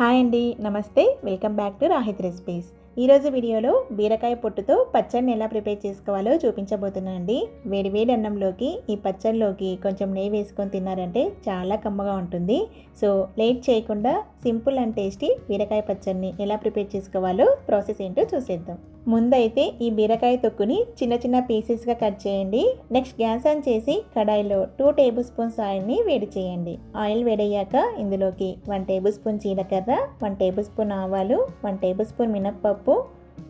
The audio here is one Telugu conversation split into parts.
హాయ్ అండి, నమస్తే. Welcome back to Rahit recipes. ఈరోజు వీడియోలో బీరకాయ పొట్టుతో పచ్చడిని ఎలా ప్రిపేర్ చేసుకోవాలో చూపించబోతున్నానండి. వేడి అన్నంలోకి ఈ పచ్చడిలోకి కొంచెం నెయ్యి వేసుకొని తిన్నారంటే చాలా కమ్మగా ఉంటుంది. సో లేట్ చేయకుండా సింపుల్ అండ్ టేస్టీ బీరకాయ పచ్చడిని ఎలా ప్రిపేర్ చేసుకోవాలో ప్రాసెస్ ఏంటో చూసేద్దాం. ముందైతే ఈ బీరకాయ తొక్కుని చిన్న చిన్న పీసెస్గా కట్ చేయండి. నెక్స్ట్ గ్యాస్ ఆన్ చేసి కడాయిలో 2 టేబుల్ స్పూన్స్ ఆయిల్ని వేడి చేయండి. ఆయిల్ వేడయ్యాక ఇందులోకి 1 టేబుల్ స్పూన్ జీలకర్ర, 1 టేబుల్ స్పూన్ ఆవాలు, 1 టేబుల్ స్పూన్ మినప్పప్పు,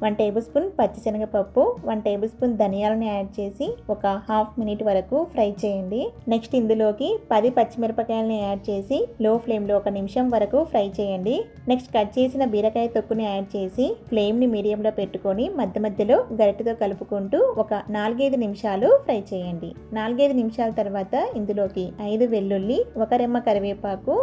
1 టేబుల్ స్పూన్ పచ్చిశనగపప్పు, 1 టేబుల్ స్పూన్ ధనియాలను యాడ్ చేసి ఒక హాఫ్ మినిట్ వరకు ఫ్రై చేయండి. నెక్స్ట్ ఇందులోకి 10 పచ్చిమిరపకాయలని యాడ్ చేసి లో ఫ్లేమ్లో 1 నిమిషం వరకు ఫ్రై చేయండి. నెక్స్ట్ కట్ చేసిన బీరకాయ తొక్కుని యాడ్ చేసి ఫ్లేమ్ని మీడియంలో పెట్టుకొని మధ్యలో గరిటెతో కలుపుకుంటూ ఒక 4-5 నిమిషాలు ఫ్రై చేయండి. 4-5 నిమిషాల తర్వాత ఇందులోకి 5 వెల్లుల్లి, 1 రెమ్మ కరివేపాకు,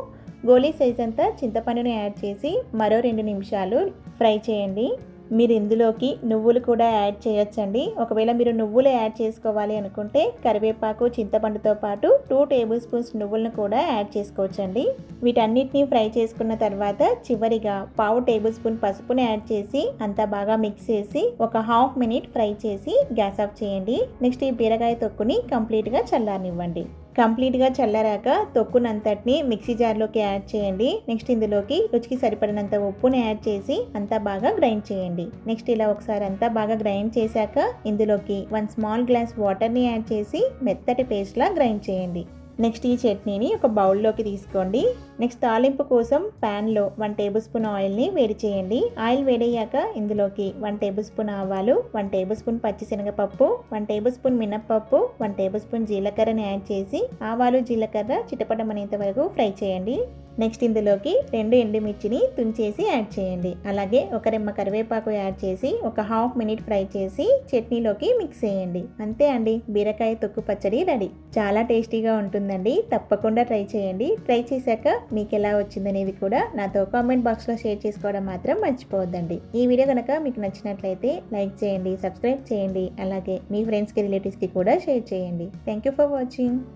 గోలీ సైజ్ అంతా చింతపండుని యాడ్ చేసి మరో 2 నిమిషాలు ఫ్రై చేయండి. మీరు ఇందులోకి నువ్వులు కూడా యాడ్ చేయొచ్చండి. ఒకవేళ మీరు నువ్వులు యాడ్ చేసుకోవాలి అనుకుంటే కరివేపాకు, చింతపండుతో పాటు 2 టేబుల్ స్పూన్స్ నువ్వులను కూడా యాడ్ చేసుకోవచ్చండి. వీటన్నిటిని ఫ్రై చేసుకున్న తర్వాత చివరిగా 1/2 టేబుల్ స్పూన్ పసుపుని యాడ్ చేసి అంతా బాగా మిక్స్ చేసి ఒక హాఫ్ మినిట్ ఫ్రై చేసి గ్యాస్ ఆఫ్ చేయండి. నెక్స్ట్ ఈ బీరకాయ తొక్కుని కంప్లీట్గా చల్లారనివ్వండి. కంప్లీట్గా చల్లారాక తొక్కునంతటిని మిక్సీ జార్లోకి యాడ్ చేయండి. నెక్స్ట్ ఇందులోకి రుచికి సరిపడినంత ఉప్పుని యాడ్ చేసి అంతా బాగా గ్రైండ్ చేయండి. నెక్స్ట్ ఇలా ఒకసారి అంతా బాగా గ్రైండ్ చేశాక ఇందులోకి 1 స్మాల్ గ్లాస్ వాటర్ని యాడ్ చేసి మెత్తటి పేస్ట్లా గ్రైండ్ చేయండి. నెక్స్ట్ ఈ చట్నీని ఒక బౌల్లోకి తీసుకోండి. నెక్స్ట్ తాలింపు కోసం ప్యాన్లో 1 టేబుల్ స్పూన్ ఆయిల్ని వేడి చేయండి. ఆయిల్ వేడయ్యాక ఇందులోకి 1 టేబుల్ స్పూన్ ఆవాలు, 1 టేబుల్ స్పూన్ పచ్చిశనగపప్పు, 1 టేబుల్ స్పూన్ మినప్పప్పు, 1 టేబుల్ స్పూన్ జీలకర్రని యాడ్ చేసి ఆవాలు జీలకర్ర చిటపటమనేంత వరకు ఫ్రై చేయండి. నెక్స్ట్ ఇందులోకి 2 ఎండుమిర్చిని తుంచేసి యాడ్ చేయండి. అలాగే 1 రెమ్మ కరివేపాకు యాడ్ చేసి ఒక హాఫ్ మినిట్ ఫ్రై చేసి చట్నీలోకి మిక్స్ చేయండి. అంతే అండి, బీరకాయ తొక్కు పచ్చడి రెడీ. చాలా టేస్టీగా ఉంటుందండి. తప్పకుండా ట్రై చేయండి. ట్రై చేశాక మీకు ఎలా వచ్చిందనేది కూడా నాతో కామెంట్ బాక్స్లో షేర్ చేసుకోవడం మాత్రం మర్చిపోవద్దండి. ఈ వీడియో కనుక మీకు నచ్చినట్లయితే లైక్ చేయండి, సబ్స్క్రైబ్ చేయండి. అలాగే మీ ఫ్రెండ్స్కి, రిలేటివ్స్కి కూడా షేర్ చేయండి. Thank you for watching.